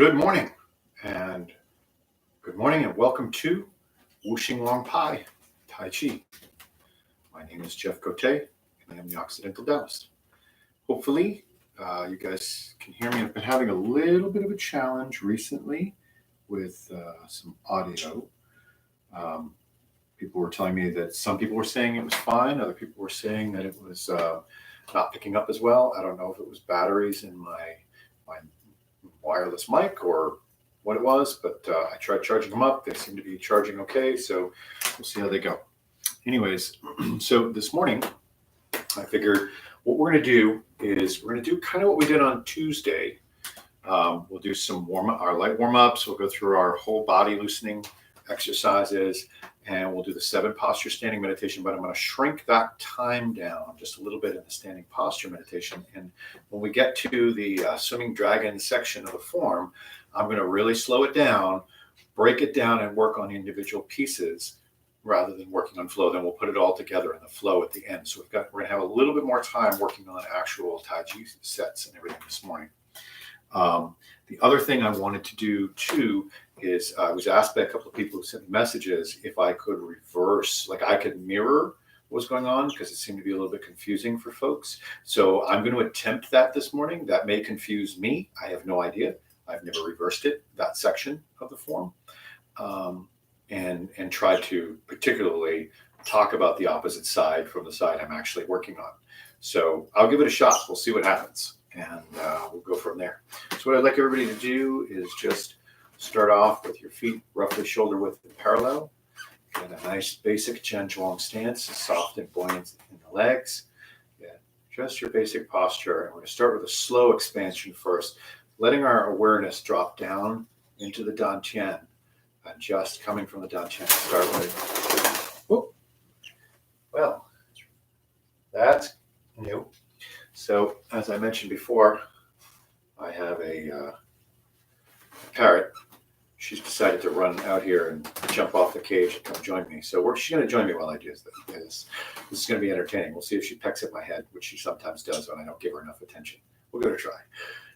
Good morning, and welcome to Wuxing Long Pai Tai Chi. My name is Jeff Cote, and I am the Occidental Taoist. Hopefully, you guys can hear me. I've been having a little bit of a challenge recently with some audio. People were telling me that some people were saying it was fine, other people were saying that it was not picking up as well. I don't know if it was batteries in my wireless mic or what it was, but I tried charging them up. They seem to be charging okay, so we'll see how they go. Anyways, so this morning I figured what we're going to do is we're going to do kind of what we did on Tuesday. We'll do some our light warm-ups. We'll go through our whole body loosening exercises, and we'll do the 7 posture standing meditation, but I'm going to shrink that time down just a little bit in the standing posture meditation. And when we get to the swimming dragon section of the form, I'm going to really slow it down, break it down, and work on individual pieces rather than working on flow. Then we'll put it all together in the flow at the end. So we're going to have a little bit more time working on actual Tai Chi sets and everything this morning. The other thing I wanted to do too is I was asked by a couple of people who sent me messages if I could reverse, like I could mirror what was going on, because it seemed to be a little bit confusing for folks. So I'm going to attempt that this morning. That may confuse me. I have no idea. I've never reversed it, that section of the form, and try to particularly talk about the opposite side from the side I'm actually working on. So I'll give it a shot. We'll see what happens, and we'll go from there. So what I'd like everybody to do is just start off with your feet roughly shoulder width and parallel. Get a nice basic Chen Zhuang stance, soft and buoyant in the legs. Get just your basic posture. And we're going to start with a slow expansion first, letting our awareness drop down into the dantian. And just coming from the dantian to start with. Whoop. Well, that's new. So as I mentioned before, I have a parrot. She's decided to run out here and jump off the cage and come join me. So she's going to join me while I do this. This is going to be entertaining. We'll see if she pecks at my head, which she sometimes does when I don't give her enough attention. We'll give it a try.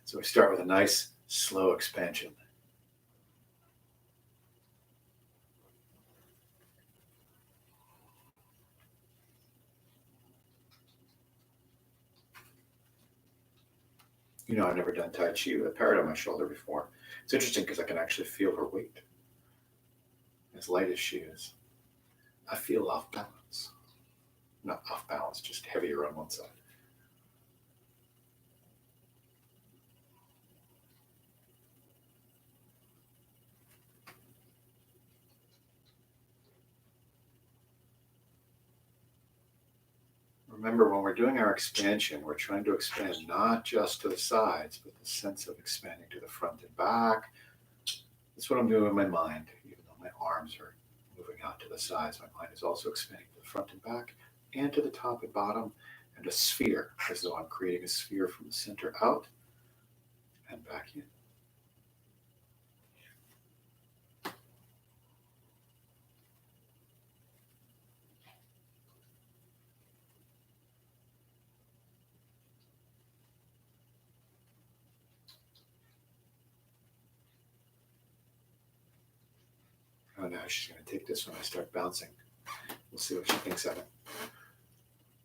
So we start with a nice, slow expansion. You know, I've never done Tai Chi with a parrot on my shoulder before. It's interesting because I can actually feel her weight. As light as she is, I feel off balance. Not off balance, just heavier on one side. Remember, when we're doing our expansion, we're trying to expand not just to the sides, but the sense of expanding to the front and back. That's what I'm doing in my mind. Even though my arms are moving out to the sides, my mind is also expanding to the front and back, and to the top and bottom, and a sphere, as though I'm creating a sphere from the center out and back in. Oh, now she's going to take this when I start bouncing. We'll see what she thinks of it.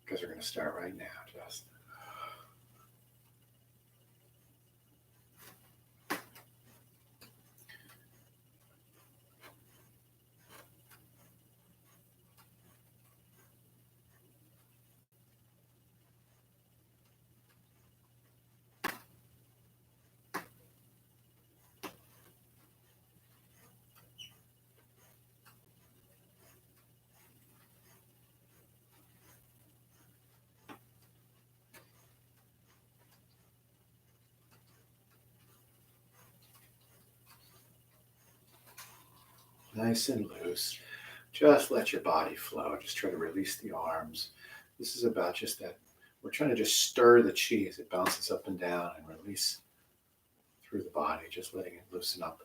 Because we're going to start right now, just. Nice and loose. Just let your body flow. Just try to release the arms. This is about just that. We're trying to just stir the chi as it bounces up and down and release through the body, just letting it loosen up.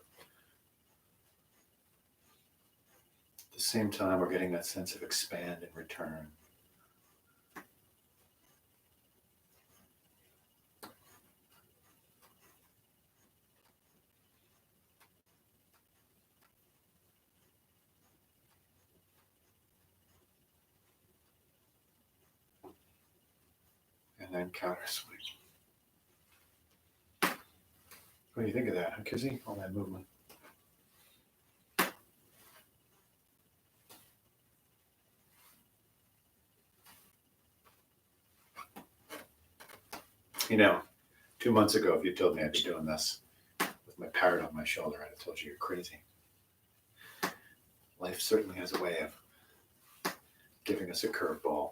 At the same time, we're getting that sense of expand and return. and then counter swing. What do you think of that, huh, Kizzy? All that movement. You know, 2 months ago, if you told me I'd be doing this with my parrot on my shoulder, I'd have told you you're crazy. Life certainly has a way of giving us a curveball.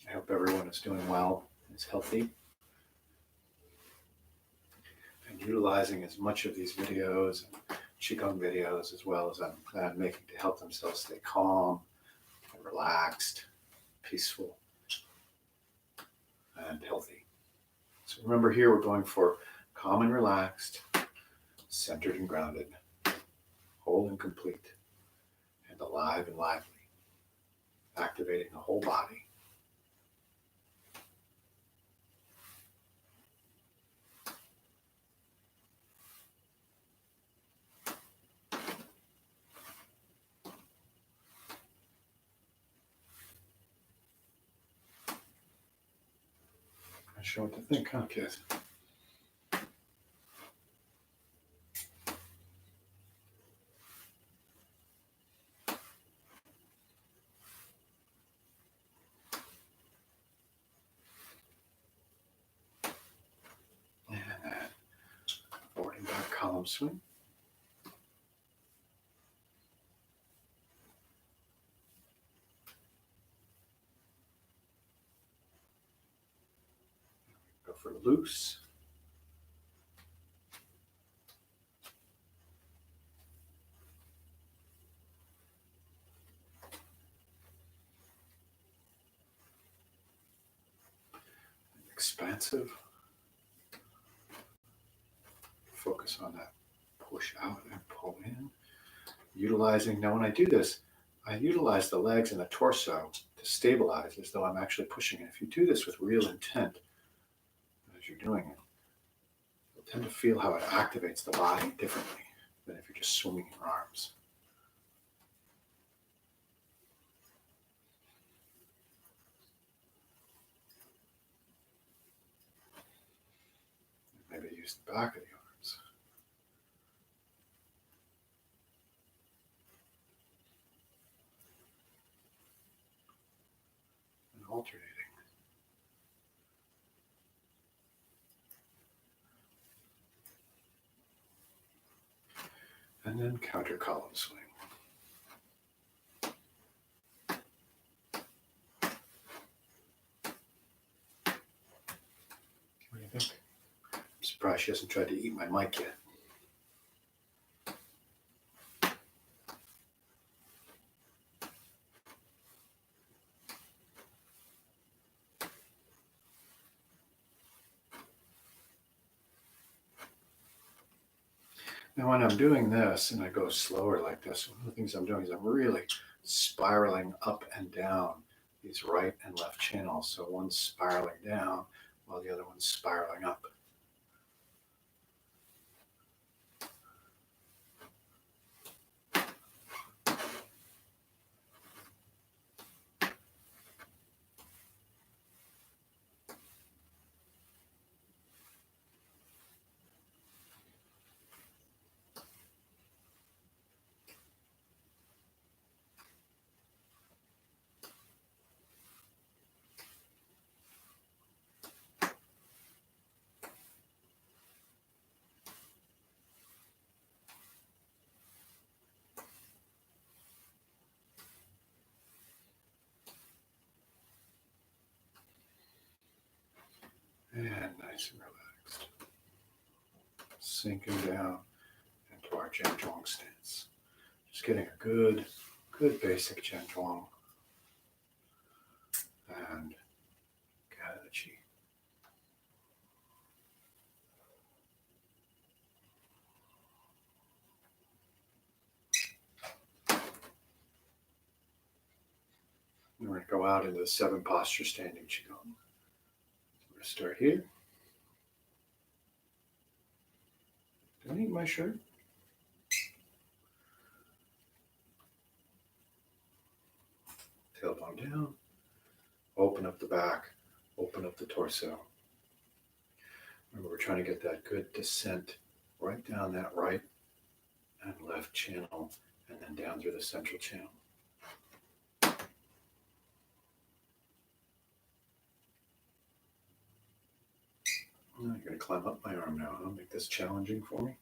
I hope everyone is doing well, is healthy, and utilizing as much of these videos and Qigong videos as well as I'm making to help themselves stay calm and relaxed, peaceful, and healthy. So remember here we're going for calm and relaxed, centered and grounded, whole and complete, and alive and lively, activating the whole body. Not sure what to think, huh, kids? And boarding back column swing. Go for loose. Expansive. Focus on that push out and pull in. Utilizing, now when I do this, I utilize the legs and the torso to stabilize as though I'm actually pushing it. If you do this with real intent as you're doing it, you'll tend to feel how it activates the body differently than if you're just swinging your arms. Maybe use the back of the arms. And alternating. And then counter column swing. What do you think? I'm surprised she hasn't tried to eat my mic yet. Now when I'm doing this and I go slower like this, one of the things I'm doing is I'm really spiraling up and down these right and left channels. So one's spiraling down while the other one's spiraling up. And nice and relaxed. Sinking down into our Jen Zhuang stance. Just getting a good basic Jen Zhuang. And gather the chi. And we're going to go out into the 7 posture standing Qigong. We're going to start here. Did I eat my shirt? Tailbone down. Open up the back, open up the torso. Remember, we're trying to get that good descent right down that right and left channel, and then down through the central channel. I'm going to climb up my arm now. I'll make this challenging for me.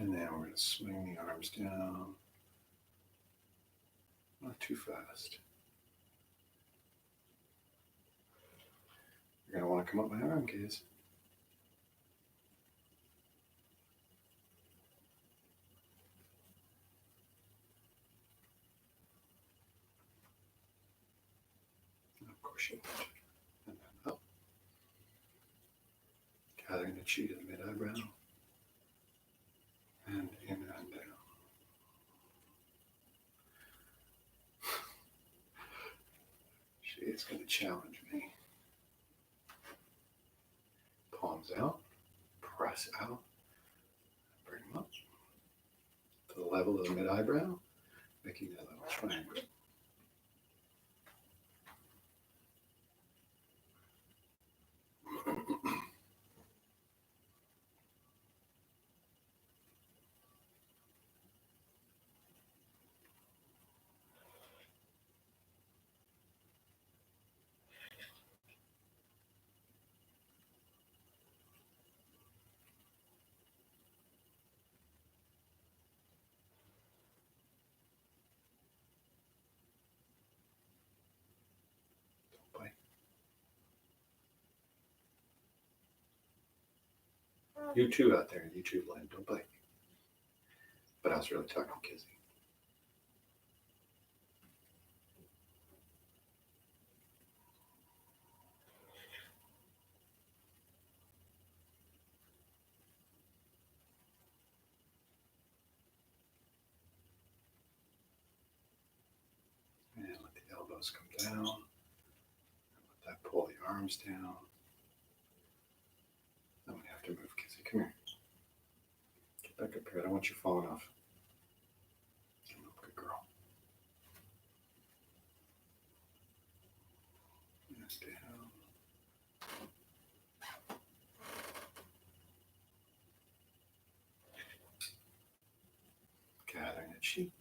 And now we're going to swing the arms down. Not too fast. You're going to want to come up my arm, kids. Of course you would. And then up. Gathering the chi to the mid-eyebrow. And in and down. She's going to challenge me. Palms out, press out, bring them up to the level of the mid-eyebrow, making that little triangle. You too out there in YouTube land, don't bite. But I was really talking to Kizzy. And let the elbows come down. And let that pull the arms down. Then we have to move, Kizzy. Come here. Get back up here. I don't want you falling off. Come up, good girl. And down. Gathering the chi.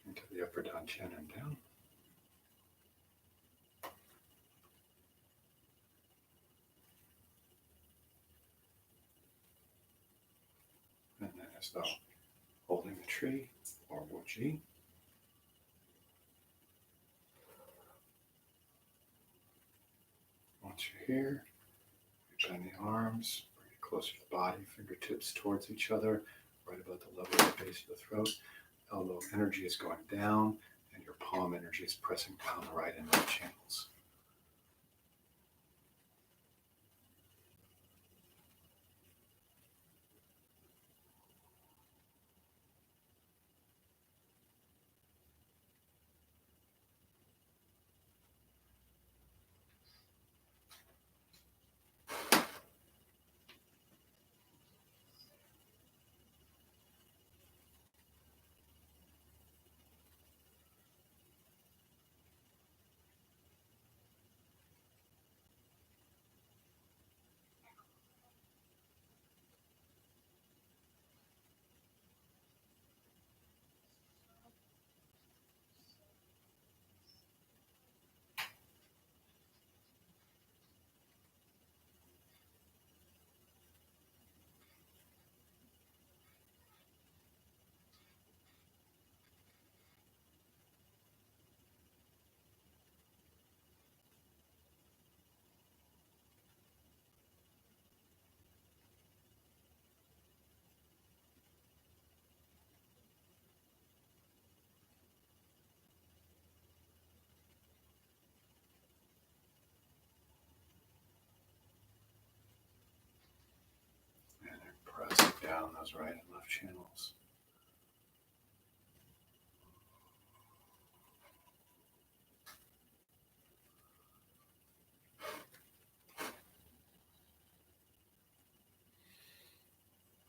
Into the upper dantian and down. And then as though holding the tree or Wuxing. Once you're here, you bend the arms, bring it closer to the body, fingertips towards each other, right about the level of the base of the throat. Elbow energy is going down, and your palm energy is pressing down the right and left channels. those right and left channels.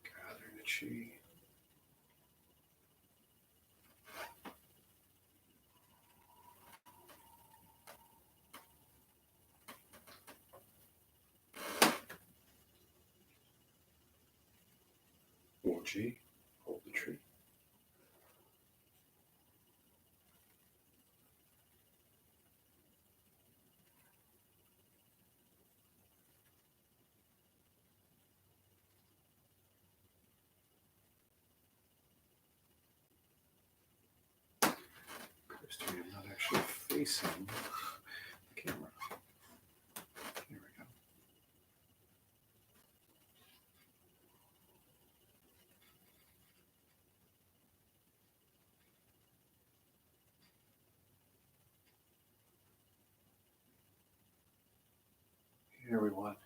Gathering the chi. Wuxing, hold the tree. Appears to me I'm not actually facing the camera. Here we go. Here we want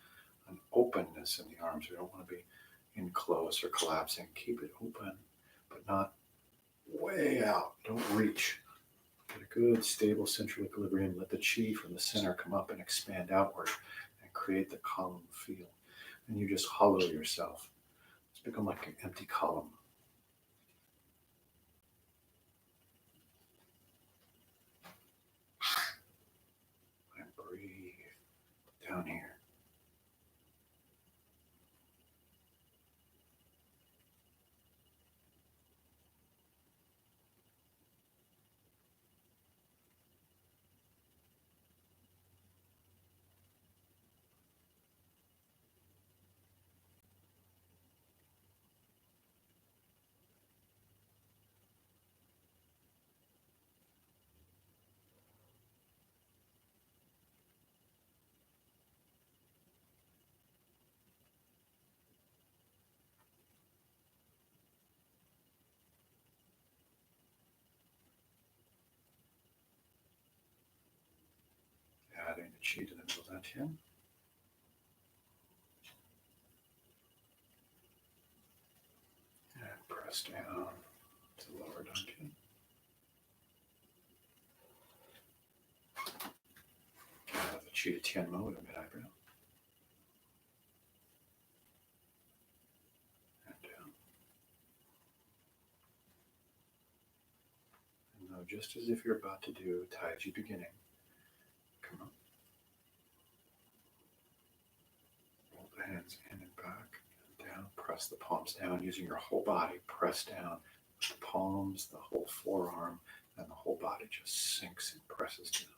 an openness in the arms. We don't want to be enclosed or collapsing. Keep it open, but not way out. Don't reach. Get a good, stable central equilibrium. Let the chi from the center come up and expand outward and create the column feel. And you just hollow yourself. It's become like an empty column. And breathe down here. Adding the chi to the middle dantian. And press down to the lower dantian. Add the chi to tianmo to mid-eyebrow. And down. And now, just as if you're about to do Tai Chi beginning, come up. Roll the hands in and back and down. Press the palms down using your whole body. Press down with the palms, the whole forearm, and the whole body just sinks and presses down.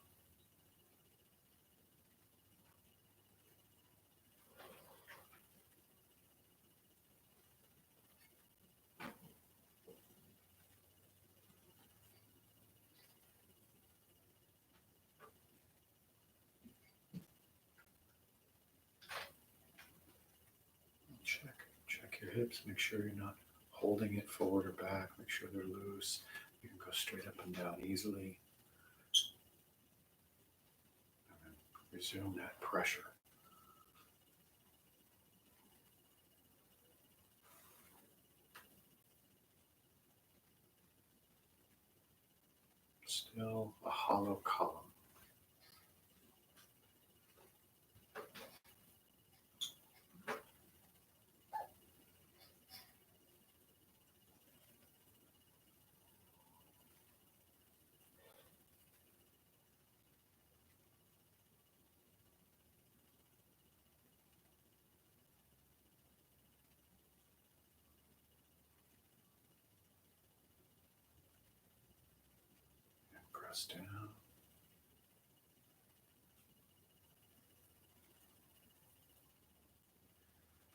Check your hips. Make sure you're not holding it forward or back. Make sure they're loose. You can go straight up and down easily. And then resume that pressure. Still a hollow column. Press down.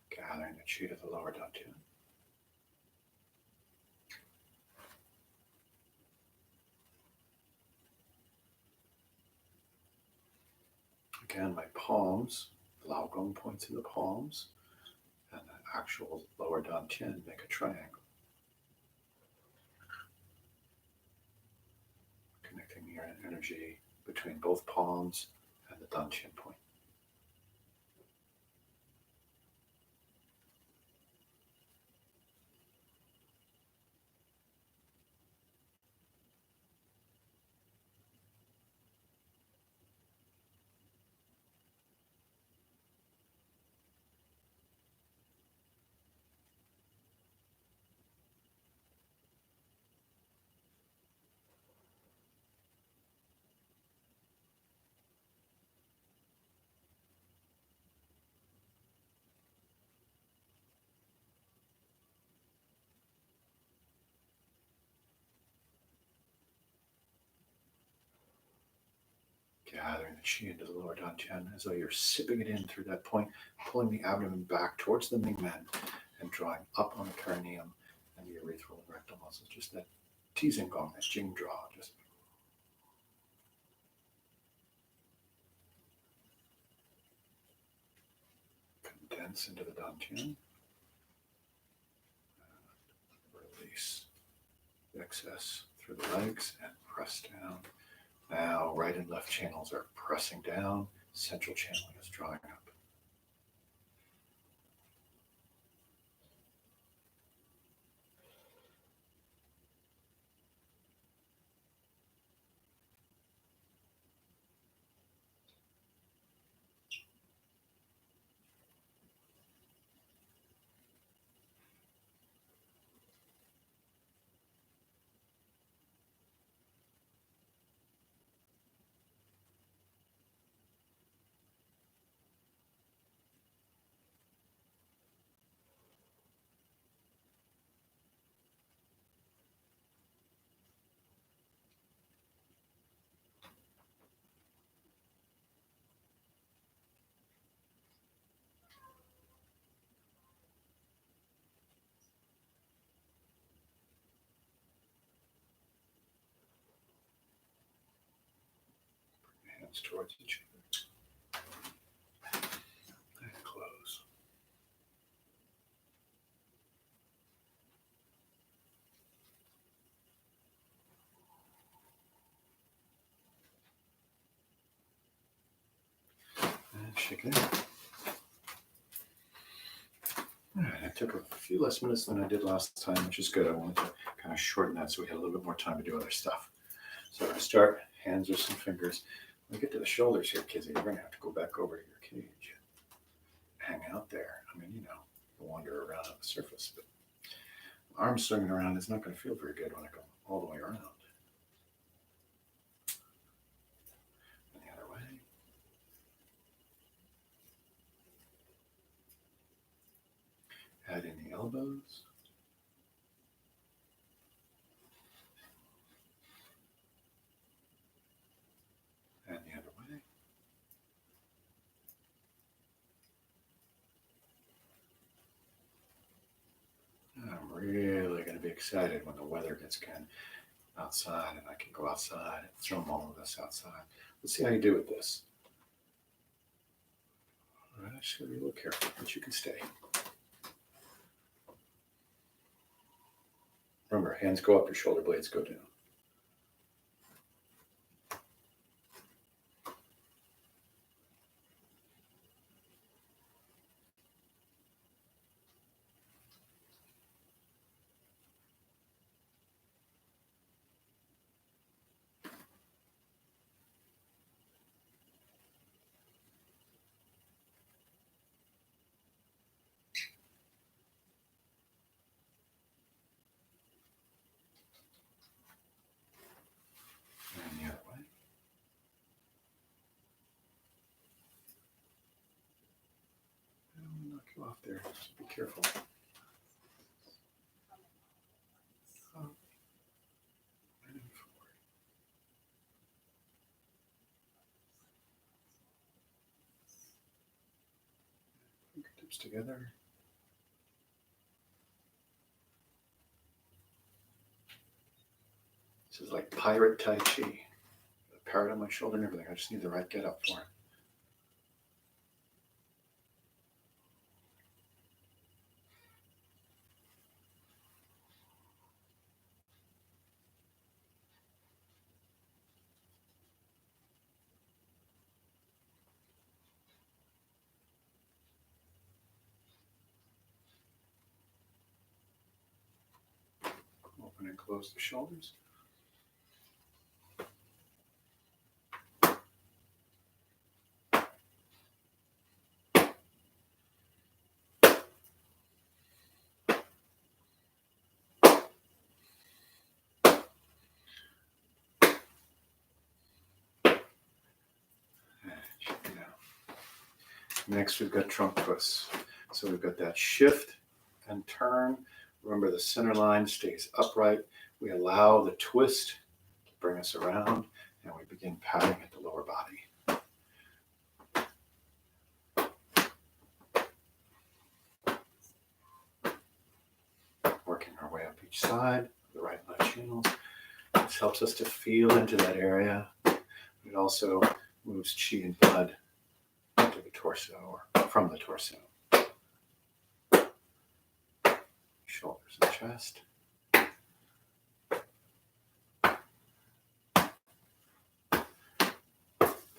Gathering the chi to the lower dantian. Again, my palms, Lao Gong points in the palms, and the actual lower dantian make a triangle. Connecting your energy between both palms and the dantian point. Gathering the chi into the lower dantian as though you're sipping it in through that point, pulling the abdomen back towards the Mingmen and drawing up on the perineum and the urethral and rectal muscles. Just that teasing gong, that jing draw. Just condense into the dantian. Release the excess through the legs and press down. Now, right and left channels are pressing down. Central channeling is drawing up. Hands towards each other. And close. And shake it out. All right, I took a few less minutes than I did last time, which is good. I wanted to kind of shorten that so we had a little bit more time to do other stuff. So we're going to start hands or some fingers. When we get to the shoulders here, Kizzy, you're going to have to go back over to your cage. Hang out there. I mean, you wander around on the surface, but arms swinging around is not going to feel very good when I go all the way around. And the other way. Add in the elbows. And the other way. I'm really going to be excited when the weather gets kind of outside and I can go outside and film all of this outside. Let's see how you do with this. All right, I just got to be a little careful, but you can stay. Remember, hands go up, your shoulder blades go down. And the other way. I'll knock you off there, just be careful. Fingertips together. This is like pirate Tai Chi. The parrot on my shoulder and everything. I just need the right get up for it. Open and close the shoulders. Next, we've got trunk twists. So we've got that shift and turn. Remember, the center line stays upright. We allow the twist to bring us around, and we begin patting at the lower body. each side, the right and left channels. This helps us to feel into that area. It also moves chi and blood into the torso or from the torso. Shoulders and chest.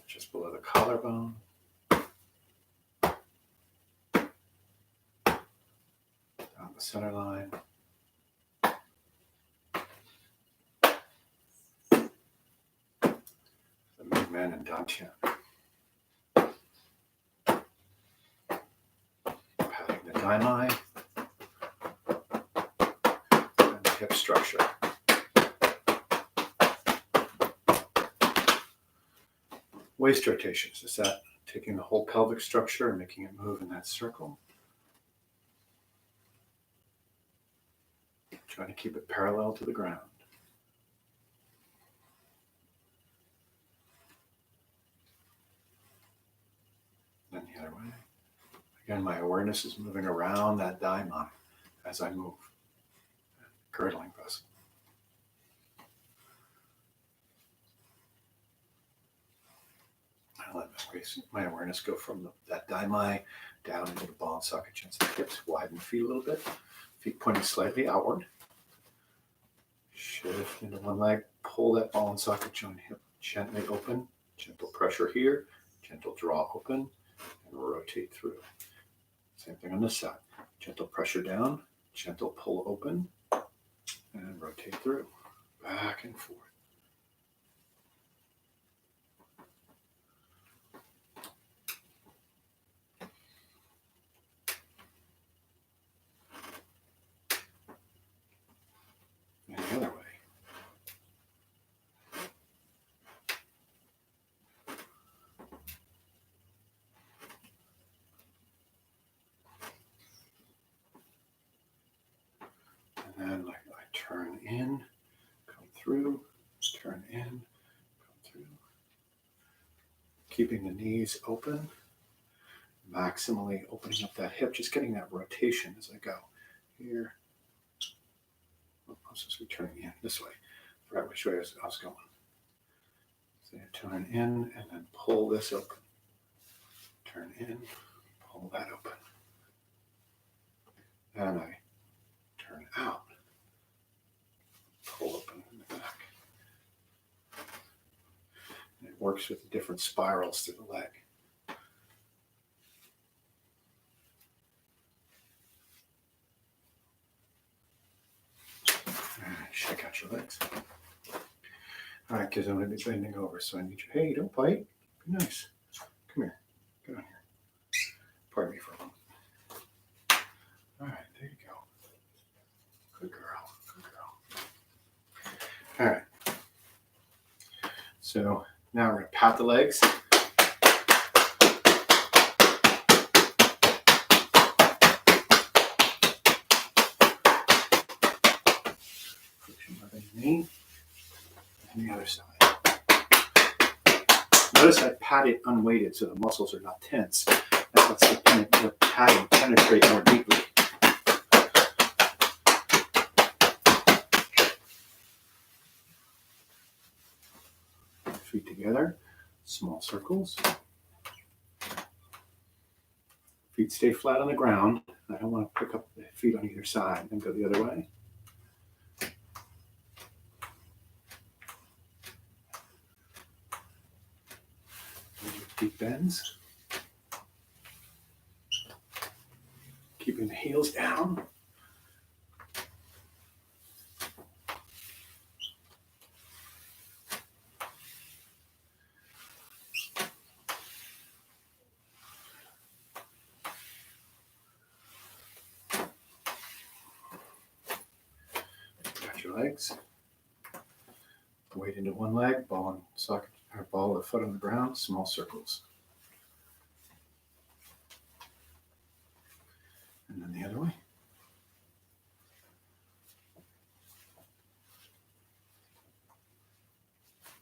Just below the collarbone. Down the center line. The movement and dantian. Patting the daimai and the hip structure. Waist rotations, is that taking the whole pelvic structure and making it move in that circle? Trying to keep it parallel to the ground. Then the other way. Again, my awareness is moving around that daimai as I move. Girdling vessel. I let my awareness go from that daimai down into the ball and socket joints. The hips widen the feet a little bit. Feet pointing slightly outward. Shift into one leg. Pull that ball and socket joint hip gently open. Gentle pressure here. Gentle draw open. And rotate through. Same thing on this side. Gentle pressure down. Gentle pull open. And rotate through. Back and forth. And the other way. And then I turn in, come through, turn in, come through. Keeping the knees open, maximally opening up that hip, just getting that rotation as I go. Here. I'm supposed to be turning in this way. I forgot which way I was going. So you turn in and then pull this open. Turn in, pull that open. And I turn out, pull open in the back. And it works with different spirals through the leg. And shake out your legs. All right, kids, I'm going to be bending over, so I need you. Hey, don't bite. Be nice. Come here. Get on here. Pardon me for a moment. All right, there you go. Good girl. Good girl. All right. So now we're going to pat the legs. Friction by the knee. And the other side. Notice I pat it unweighted so the muscles are not tense. That lets the padding penetrate more deeply. Feet together, small circles. Feet stay flat on the ground. I don't want to pick up the feet on either side and go the other way. Deep bends. Keeping the heels down. Got your legs. Weight into one leg, ball and socket, or ball of foot on the ground, small circles. And then the other way.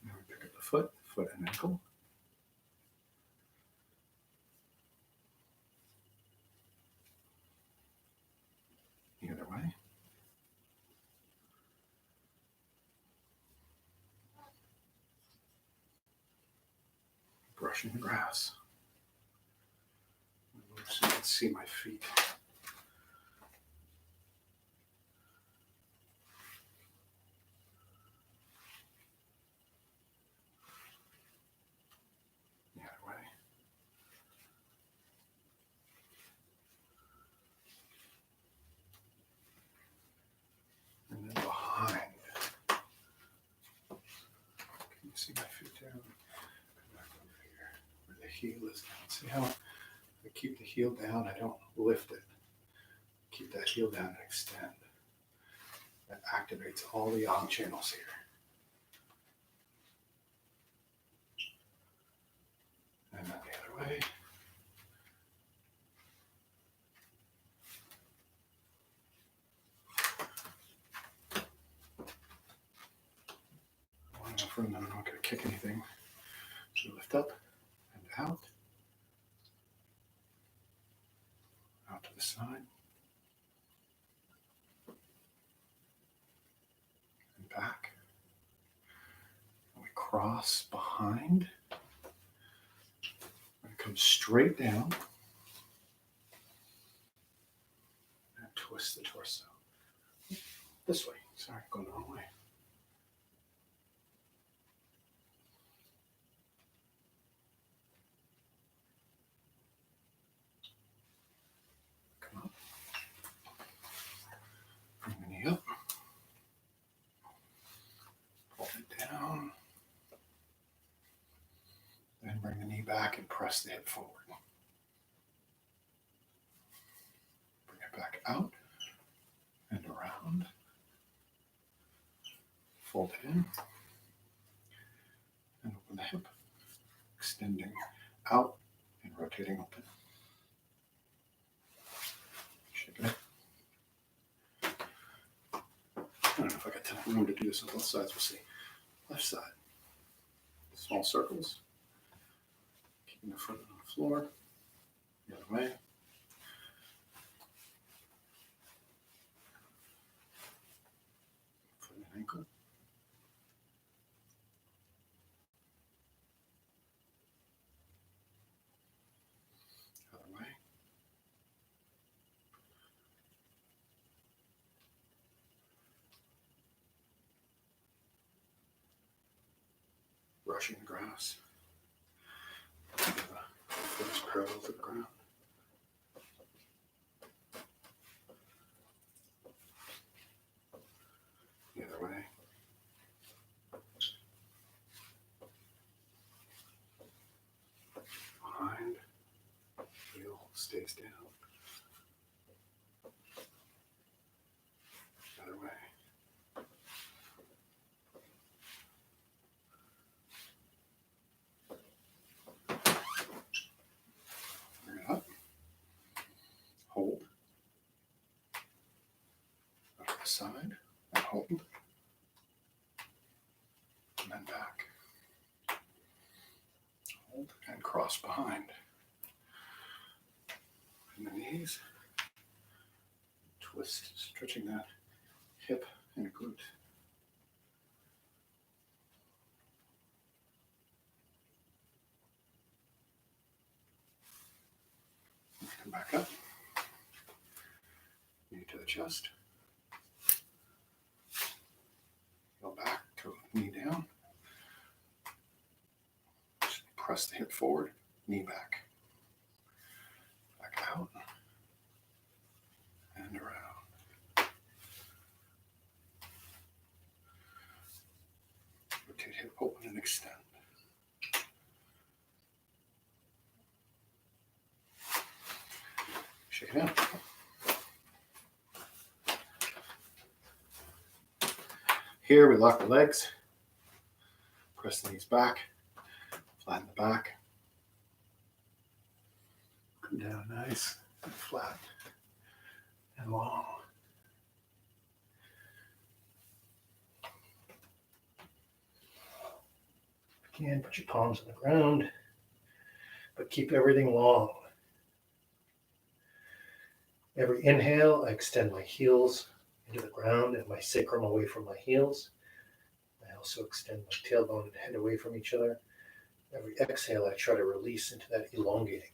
Now we pick up the foot and ankle. The other way. brushing the grass. So you can see my feet. The other way. And then behind. Can you see my feet down? Come back over here where the heel is down. See how I keep the heel down? I don't lift it. Keep that heel down and extend. That activates all the yang channels here. And then the other way. Long enough room that I'm not going to kick anything. So lift up and out. Out to the side. And back. And we cross behind. And come straight down. And twist the torso. This way. Sorry, going the wrong way. Come up. Bring the knee up. Pull it down. Then bring the knee back and press the hip forward. Bring it back out and around. Fold it in. And open the hip. Extending out and rotating open. Shake it up. I don't know if I got room to do this on both sides. We'll see. Left side. Small circles. Keeping the foot on the floor. The other way. Foot and ankle. Other way. Brushing the grass. The foot is parallel to the ground. The other way. Behind. Heel stays down. The other way. Bring it up. Hold. Up to the side. And hold. And then back. Hold and cross behind. And the knees. Twist, stretching that hip and glute. Come back up. Knee to the chest. Go back to knee down. Just press the hip forward, knee back. Back out. And around. Rotate hip open and extend. Shake it out. Here we lock the legs. Press the knees back. Flatten the back. Come down nice and flat and long. Again, put your palms on the ground, but keep everything long. Every inhale, I extend my heels into the ground and my sacrum away from my heels. I also extend my tailbone and head away from each other. Every exhale, I try to release into that elongating.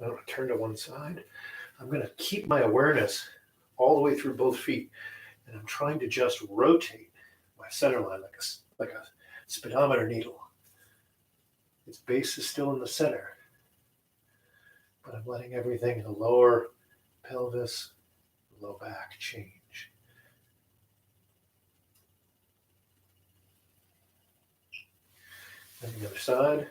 I'm going to turn to one side. I'm going to keep my awareness all the way through both feet, and I'm trying to just rotate my center line like a speedometer needle. Its base is still in the center, but I'm letting everything in the lower pelvis, low back change. And the other side.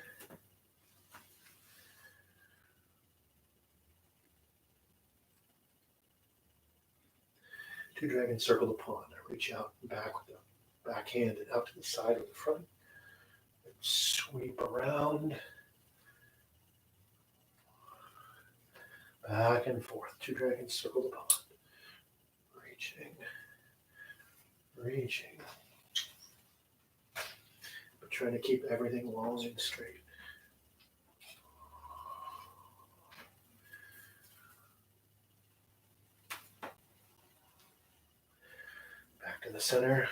Two dragons circle the pond. I reach out and back with the back hand and out to the side with the front. And sweep around. Back and forth. Two dragons circle the pond. Reaching. But trying to keep everything long and straight. Back to the center.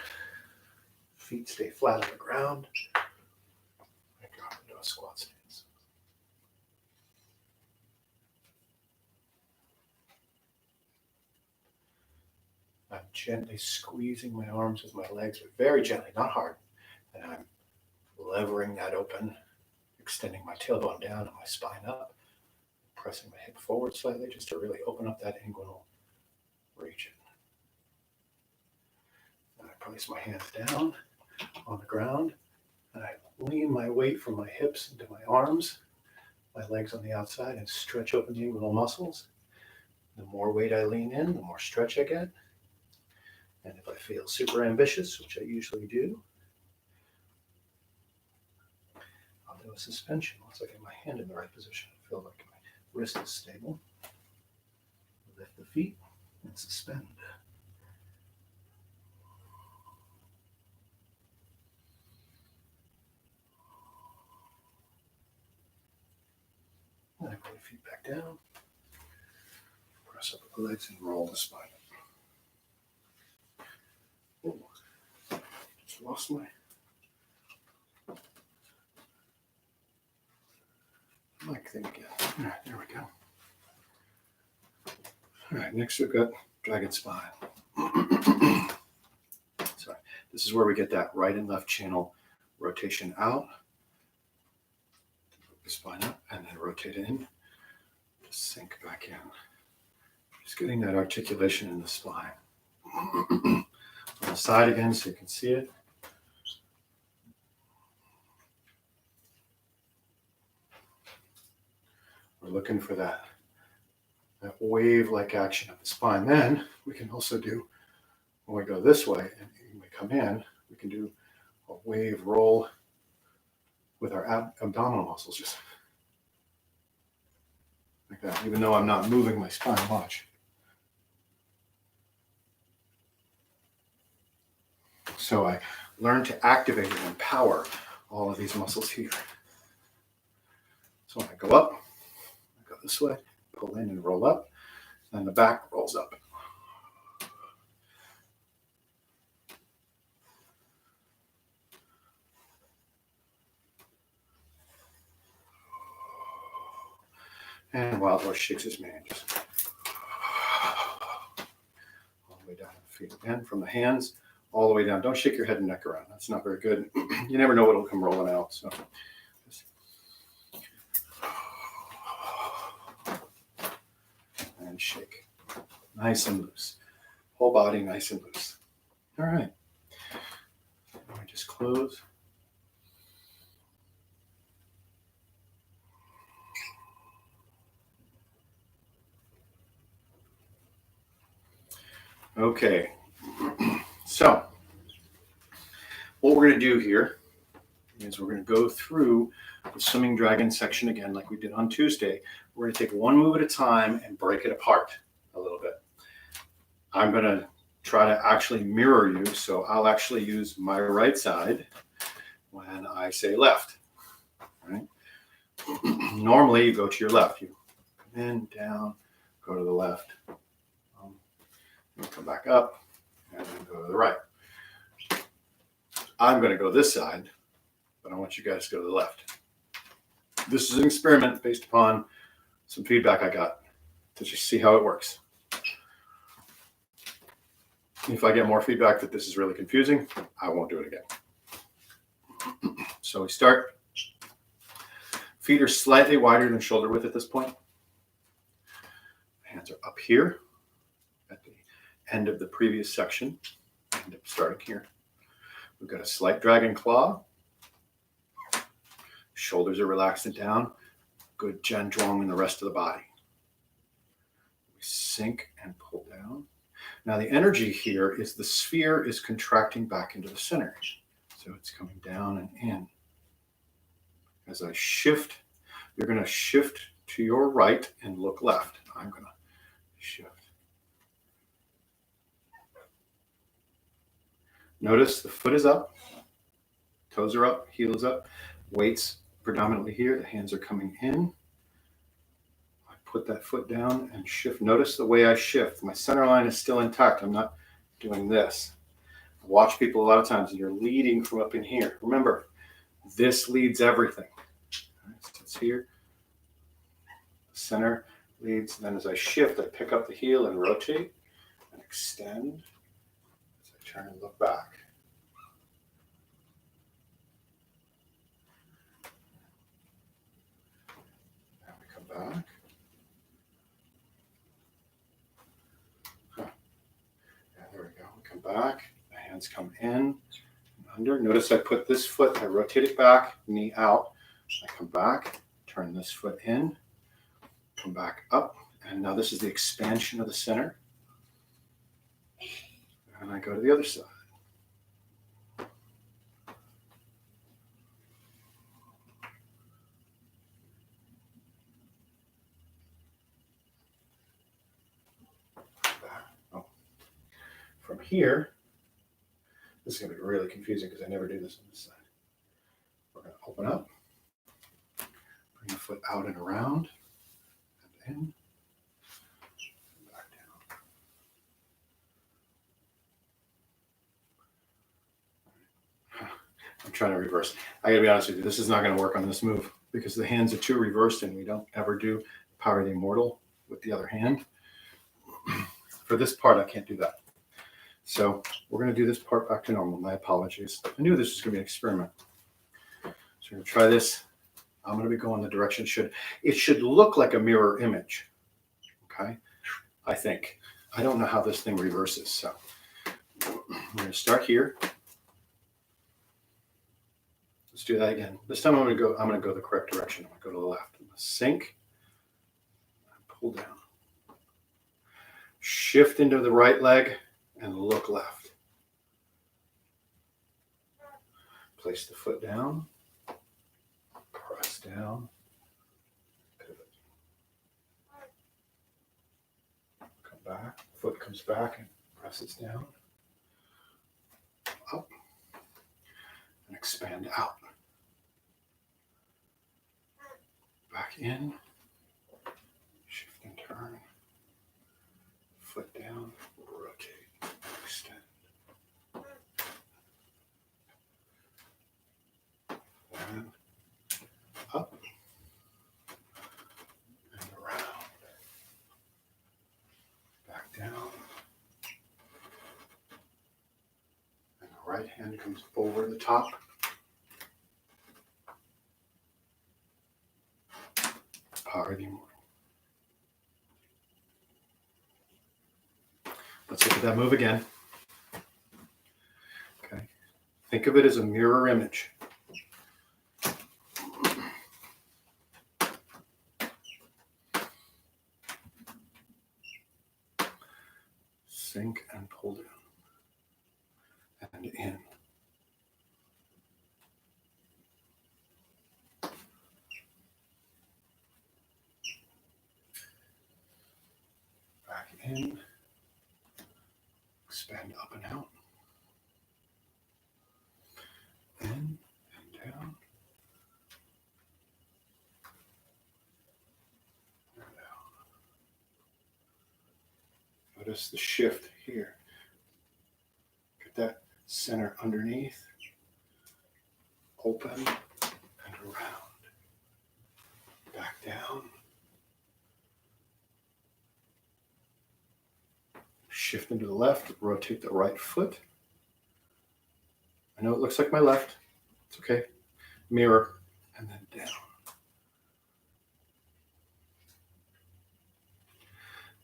Feet stay flat on the ground. I drop into a squat stance. I'm gently squeezing my arms with my legs, but very gently, not hard. And I'm levering that open, extending my tailbone down and my spine up, pressing my hip forward slightly just to really open up that inguinal region. And I place my hands down on the ground, and I lean my weight from my hips into my arms, my legs on the outside, and stretch open the inguinal muscles. The more weight I lean in, the more stretch I get. And if I feel super ambitious, which I usually do, I'll do a suspension once I get my hand in the right position. I feel like my wrist is stable. Lift the feet and suspend. And I put the feet back down. Press up the legs and roll the spine. Oh, just lost my mic thing again. All right, there we go. All right, next we've got dragon spine. Sorry, this is where we get that right and left channel rotation out. The spine up and then rotate in. Just sink back in. Just getting that articulation in the spine. On the side again so you can see it. We're looking for that wave-like action of the spine. Then we can also do, when we go this way and we come in, we can do a wave roll with our abdominal muscles, just like that, even though I'm not moving my spine much. So I learn to activate and empower all of these muscles here. So when I go up, I go this way, pull in and roll up, and the back rolls up. And Wild Horse shakes his mane, just all the way down the feet again, from the hands all the way down. Don't shake your head and neck around. That's not very good. You never know what'll come rolling out. So just, and shake. Nice and loose. Whole body nice and loose. All right. Let me just close. Okay. So what we're going to do here is we're going to go through the swimming dragon section again like we did on Tuesday. We're going to take one move at a time and break it apart a little bit. I'm going to try to actually mirror you. So I'll actually use my right side when I say left. Right? Normally you go to your left. You come in, down, go to the left. Come back up and then go to the right. I'm going to go this side, but I want you guys to go to the left. This is an experiment based upon some feedback I got to just see how it works. If I get more feedback that this is really confusing, I won't do it again. So we start. Feet are slightly wider than shoulder width at this point. Hands are up here at the end of the previous section. End up starting here. We've got a slight dragon claw. Shoulders are relaxed and down. Good Jen Zhuang in the rest of the body. We sink and pull down. Now the energy here is the sphere is contracting back into the center. So it's coming down and in. As I shift, you're going to shift to your right and look left. I'm going to shift. Notice the foot is up, toes are up, heel is up, weight's predominantly here, the hands are coming in. I put that foot down and shift. Notice the way I shift. My center line is still intact. I'm not doing this. I watch people a lot of times and you're leading from up in here. Remember, this leads everything. So it's here. Center leads. Then as I shift, I pick up the heel and rotate and extend. As I turn and look back. Now we come back. Yeah, there we go. We come back. The hands come in and under. Notice I put this foot, I rotate it back, knee out. I come back, turn this foot in, come back up. And now this is the expansion of the center. And I go to the other side. Oh. From here, this is going to be really confusing because I never do this on this side. We're going to open up, bring the foot out and around, and in, and back down. I'm trying to reverse. I got to be honest with you, this is not going to work on this move because the hands are too reversed and we don't ever do Power of the Immortal with the other hand. For this part, I can't do that. So we're going to do this part back to normal. My apologies. I knew this was going to be an experiment. So we're going to try this. I'm going to be going the direction it should look like a mirror image. Okay, I think. I don't know how this thing reverses. So we're going to start here. Let's do that again. This time I'm going to go the correct direction. I'm going to go to the left. I'm going to sink, pull down, shift into the right leg, and look left. Place the foot down, press down, pivot. Come back, foot comes back and presses down, up, and expand out. Back in, shift and turn, foot down, rotate, extend. And up and around. Back down. And the right hand comes over the top. Power of the Immortal. Let's look at that move again. Okay. Think of it as a mirror image. Sink and pull down. And in. Back in. Expand. and up and out. In and down. And out. Notice the shift here. Get that center underneath. Open and around. Back down. Shift into the left, rotate the right foot. I know it looks like my left. It's okay. Mirror, and then down.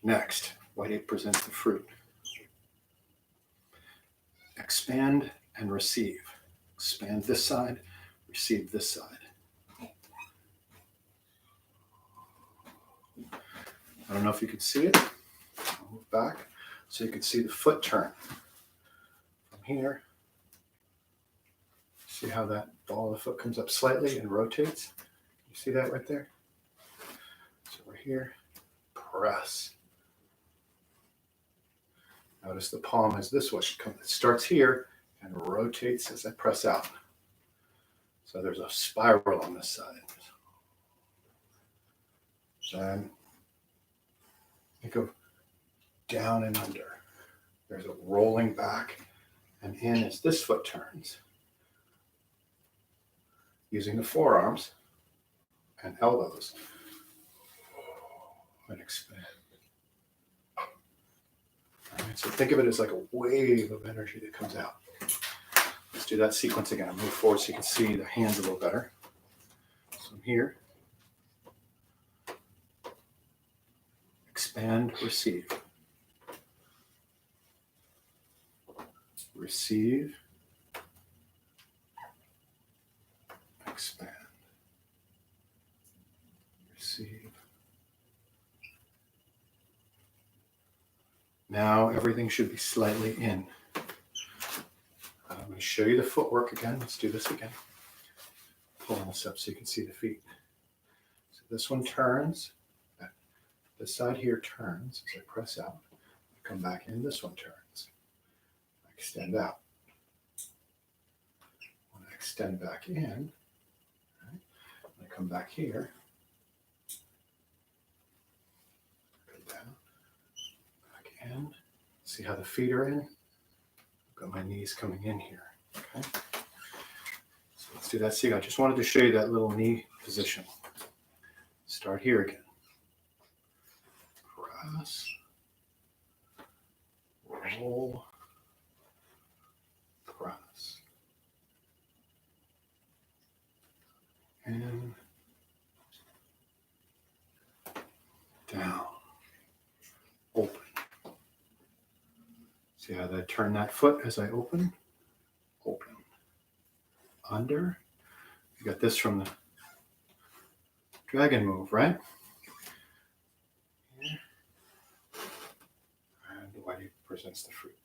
Next, white ape presents the fruit. Expand and receive. Expand this side, receive this side. I don't know if you can see it. I'll move back so you can see the foot turn. From here, see how that ball of the foot comes up slightly and rotates? You see that right there? So we're here, press. Notice the palm is this way. It starts here and rotates as I press out. So there's a spiral on this side. Then think of down and under. There's a rolling back and in as this foot turns. Using the forearms and elbows and expand. All right, so think of it as like a wave of energy that comes out. Let's do that sequence again. I'll move forward so you can see the hands a little better. So I'm here. Expand, receive. Receive. Expand. Receive. Now everything should be slightly in. I'm going to show you the footwork again. Let's do this again. Pulling this up so you can see the feet. So this one turns. This side here turns as I press out. I come back in, this one turns. I extend out. When I extend back in, right, I come back here. Go down, back in. See how the feet are in? I've got my knees coming in here. Okay. So let's do that. See, I just wanted to show you that little knee position. Start here again. Press, roll, press, in, down, open. See how I turn that foot as I open? Open. Under. You got this from the dragon move, right? White ape presents the fruit.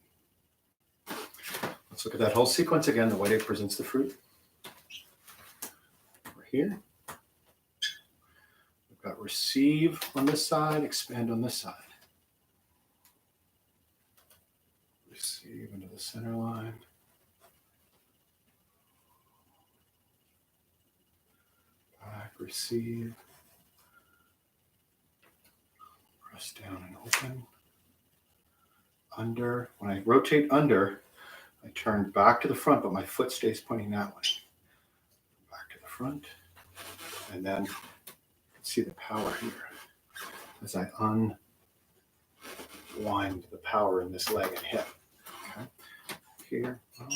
Let's look at that whole sequence again. The white ape presents the fruit. We're here. We've got receive on this side, expand on this side. Receive into the center line. Back, receive. Press down and open. Under. When I rotate under, I turn back to the front, but my foot stays pointing that way. Back to the front. And then you can see the power here as I unwind the power in this leg and hip. Okay. Here. All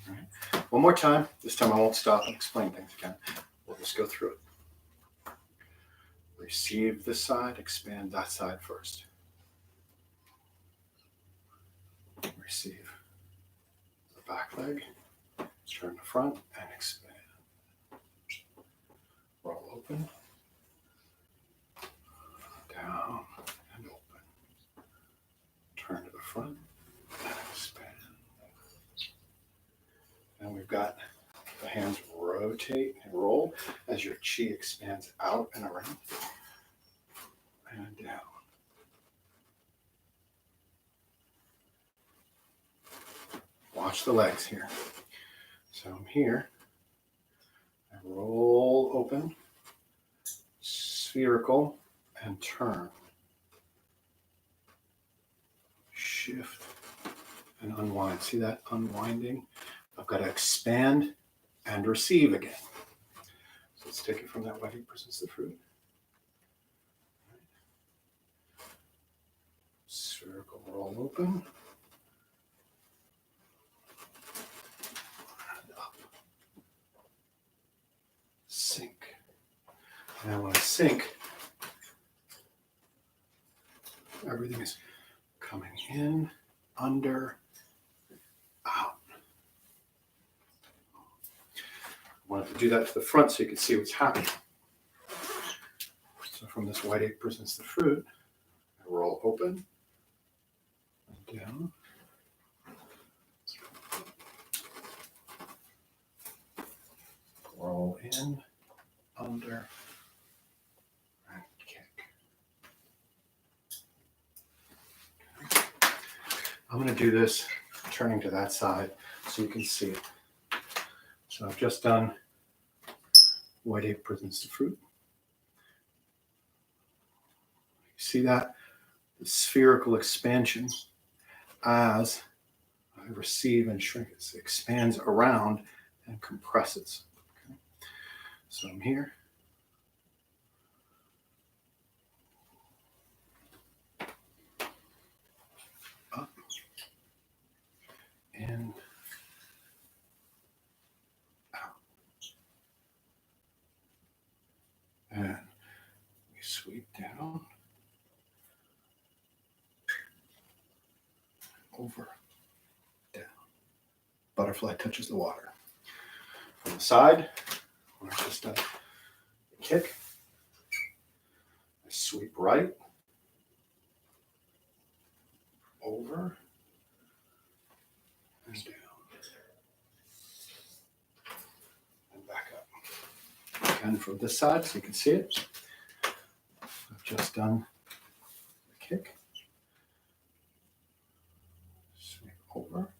right. One more time. This time I won't stop and explain things again. We'll just go through it. Receive this side, expand that side first. Receive the back leg, turn the front and expand. Roll open, down and open. Turn to the front and expand. And we've got the hands rotate and roll as your chi expands out and around. and down. Watch the legs here. So I'm here. I roll open, spherical, and turn. Shift and unwind. See that unwinding? I've got to expand and receive again. So let's take it from that wedding presents the fruit. Spherical roll open. And up. Sink. Now when I sink, everything is coming in, under, out. I wanted to do that to the front so you can see what's happening. So from this white egg presents the fruit, I roll open and down. Roll in, under, and kick. I'm going to do this turning to that side so you can see it. So I've just done white egg presents the fruit. See that? The spherical expansion as I receive and shrink. It expands around and compresses. Okay. So I'm here. Up. In. Out. And we sweep down. Over, down. Butterfly touches the water. From the side, when I just kick, I sweep right, over, and down, and back up. Again from this side so you can see it. I've just done the kick. Over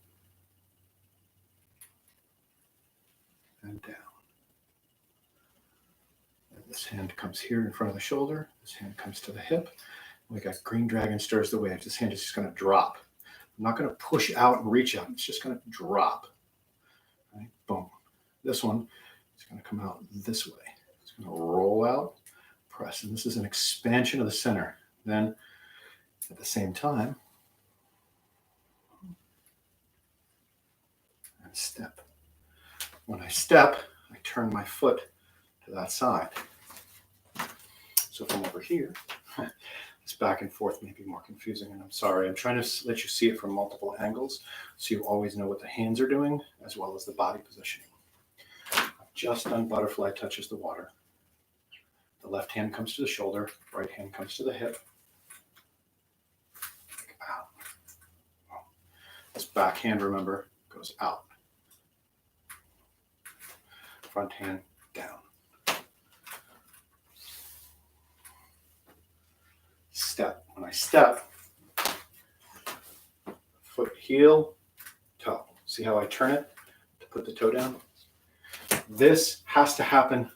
and down. And this hand comes here in front of the shoulder. This hand comes to the hip. We got green dragon stirs the waves. This hand is just going to drop. I'm not going to push out and reach out. It's just going to drop. Right? Boom. This one is going to come out this way. It's going to roll out, press. And this is an expansion of the center. Then at the same time, step. When I step, I turn my foot to that side. So from over here, this back and forth may be more confusing, and I'm sorry. I'm trying to let you see it from multiple angles so you always know what the hands are doing as well as the body positioning. I've just done butterfly touches the water. The left hand comes to the shoulder, right hand comes to the hip. Out. This back hand, remember, goes out. Front hand down. Step. When I step, foot, heel, toe. See how I turn it to put the toe down? This has to happen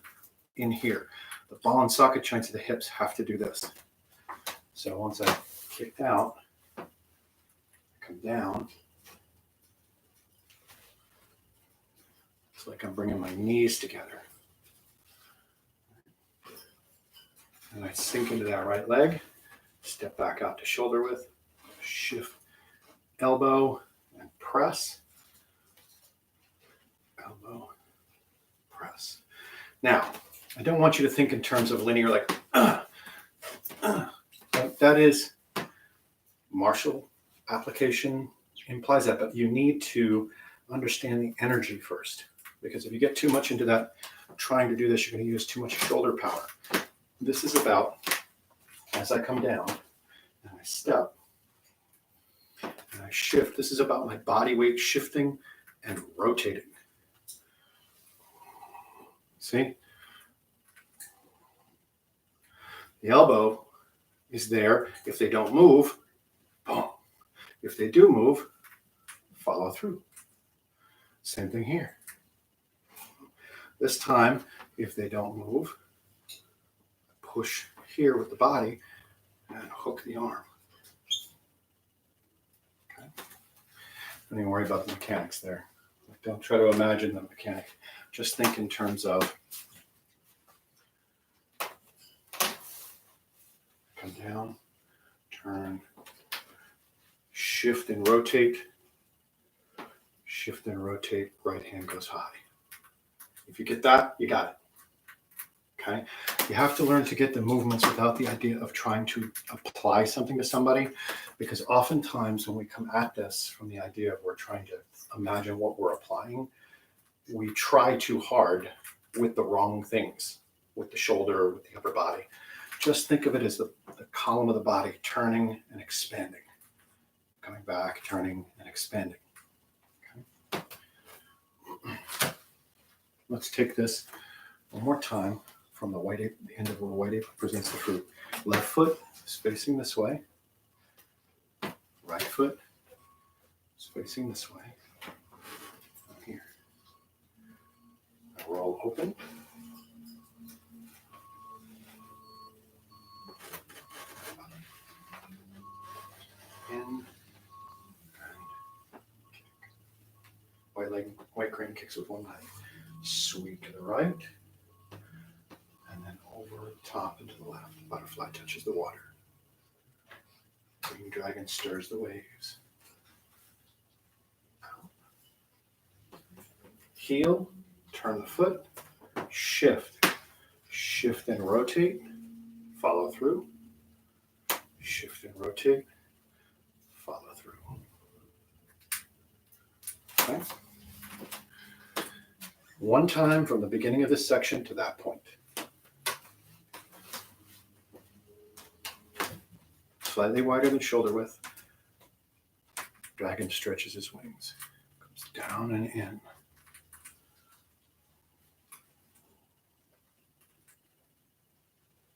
in here. The ball and socket joints of the hips have to do this. So once I kick out, I come down. It's like I'm bringing my knees together. And I sink into that right leg, step back out to shoulder width, shift elbow and press. Elbow, press. Now, I don't want you to think in terms of linear like, that is martial application implies that, but you need to understand the energy first. Because if you get too much into that, trying to do this, you're going to use too much shoulder power. This is about, as I come down and I step and I shift, this is about my body weight shifting and rotating. See? The elbow is there. If they don't move, boom. If they do move, follow through. Same thing here. This time, if they don't move, push here with the body and hook the arm. Okay. Don't even worry about the mechanics there. Don't try to imagine the mechanic. Just think in terms of come down, turn, shift and rotate, right hand goes high. If you get that, you got it. Okay? You have to learn to get the movements without the idea of trying to apply something to somebody, because oftentimes when we come at this from the idea of we're trying to imagine what we're applying, we try too hard with the wrong things, with the shoulder, with the upper body. Just think of it as the column of the body turning and expanding, coming back, turning and expanding. Okay. Let's take this one more time from the white ape. The end of the white ape presents the fruit. Left foot is facing this way. Right foot is facing this way. Here. Now roll open. In and kick. White crane kicks with one leg. Sweep to the right. And then over the top and to the left. Butterfly touches the water. Green dragon stirs the waves. Out. Heel, turn the foot, shift. Shift and rotate. Follow through. Shift and rotate. Follow through. Okay. One time from the beginning of this section to that point. Slightly wider than shoulder width. Dragon stretches his wings. Comes down and in.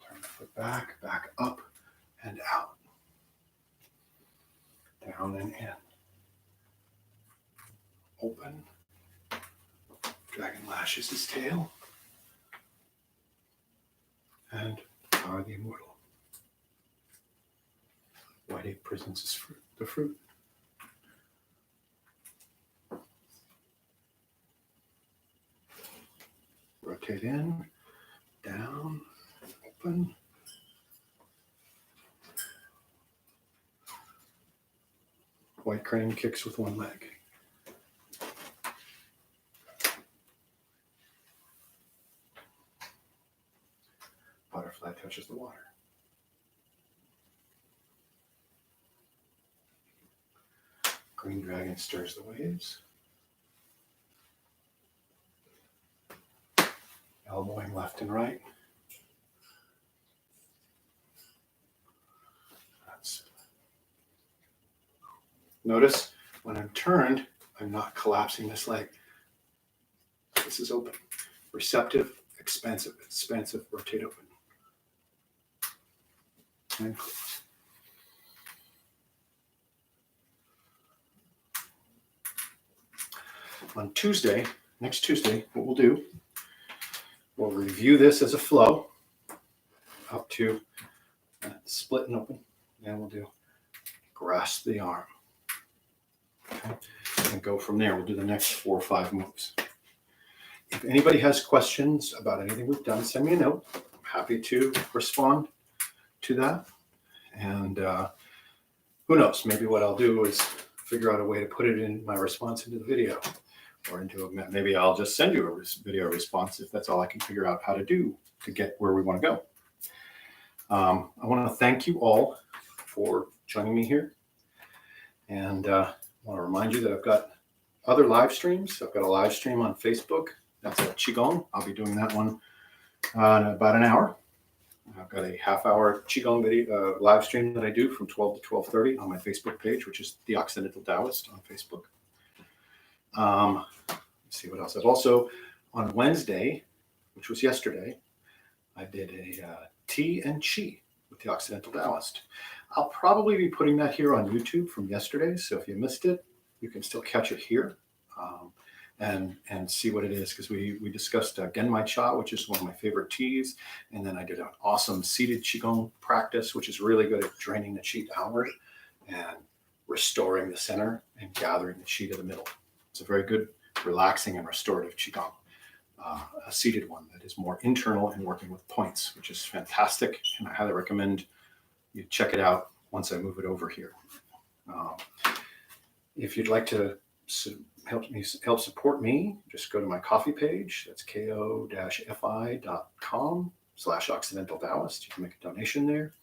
Turn the foot back, back up and out. Down and in. Open. Dragon lashes his tail. And are the immortal. White ape presents his fruit, the fruit. Rotate in, down, open. White crane kicks with one leg. Butterfly touches the water. Green dragon stirs the waves. Elbowing left and right. Notice when I'm turned, I'm not collapsing this leg. This is open. Receptive, expansive, rotate open. And close. On Tuesday, next Tuesday, what we'll do, we'll review this as a flow up to split and open. And we'll do grasp the arm. Okay. And go from there. We'll do the next 4 or 5 moves. If anybody has questions about anything we've done, send me a note. I'm happy to respond to that. And who knows, maybe what I'll do is figure out a way to put it in my response into the video, or into maybe I'll just send you a video response if that's all I can figure out how to do to get where we want to go. I want to thank you all for joining me here. And I want to remind you that I've got other live streams. I've got a live stream on Facebook. That's a Qigong. I'll be doing that one in about an hour. I've got a half-hour Qigong video live stream that I do from 12 to 12:30 on my Facebook page, which is The Occidental Taoist on Facebook. Let's see what else. I've also, on Wednesday, which was yesterday, I did a tea and chi with the Occidental Taoist. I'll probably be putting that here on YouTube from yesterday, so if you missed it, you can still catch it here and see what it is, because we discussed Genmai Cha, which is one of my favorite teas, and then I did an awesome seated Qigong practice, which is really good at draining the qi downward and restoring the center and gathering the qi to the middle. It's a very good, relaxing and restorative Qigong. A seated one that is more internal and working with points, which is fantastic, and I highly recommend you check it out once I move it over here. If you'd like to help support me, just go to my coffee page. That's ko-fi.com/Occidental Taoist. You can make a donation there.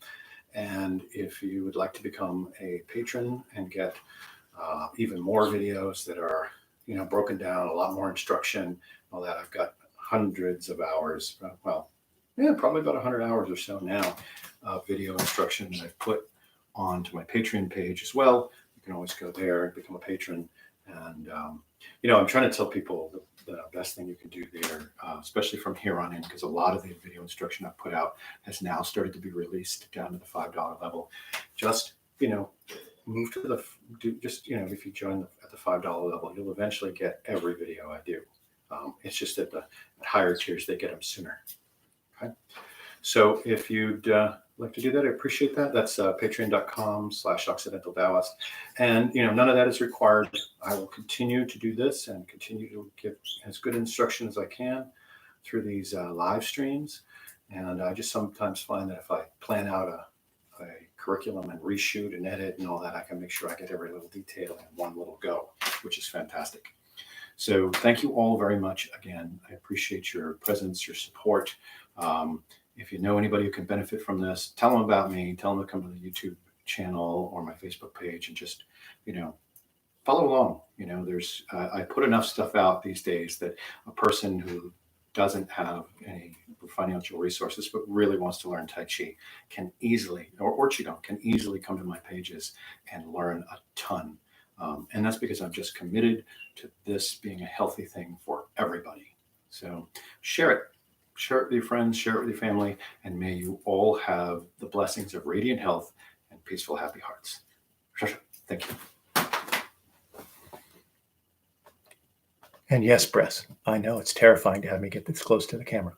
And if you would like to become a patron and get even more videos that are, broken down, a lot more instruction, all that, I've got hundreds of hours, probably about 100 hours or so now of video instruction that I've put onto my Patreon page as well. You can always go there and become a patron. And, I'm trying to tell people the best thing you can do there, especially from here on in, because a lot of the video instruction I've put out has now started to be released down to the $5 level. Just, move to if you join at the $5 level, you'll eventually get every video I do. It's just that at higher tiers, they get them sooner. Okay. So if you'd like to do that, I appreciate that. That's patreon.com/Occidental Taoist. And, none of that is required. I will continue to do this and continue to give as good instruction as I can through these live streams. And I just sometimes find that if I plan out a curriculum and reshoot and edit and all that, I can make sure I get every little detail in one little go, which is fantastic. So thank you all very much again. I appreciate your presence, your support. If you know anybody who can benefit from this, tell them about me, tell them to come to the YouTube channel or my Facebook page and just, follow along. There's, I put enough stuff out these days that a person who doesn't have any financial resources, but really wants to learn Tai Chi can easily, or Qigong can easily come to my pages and learn a ton. And that's because I'm just committed to this being a healthy thing for everybody. So share it with your friends, share it with your family, and may you all have the blessings of radiant health and peaceful, happy hearts. Thank you. And yes, Bress, I know it's terrifying to have me get this close to the camera.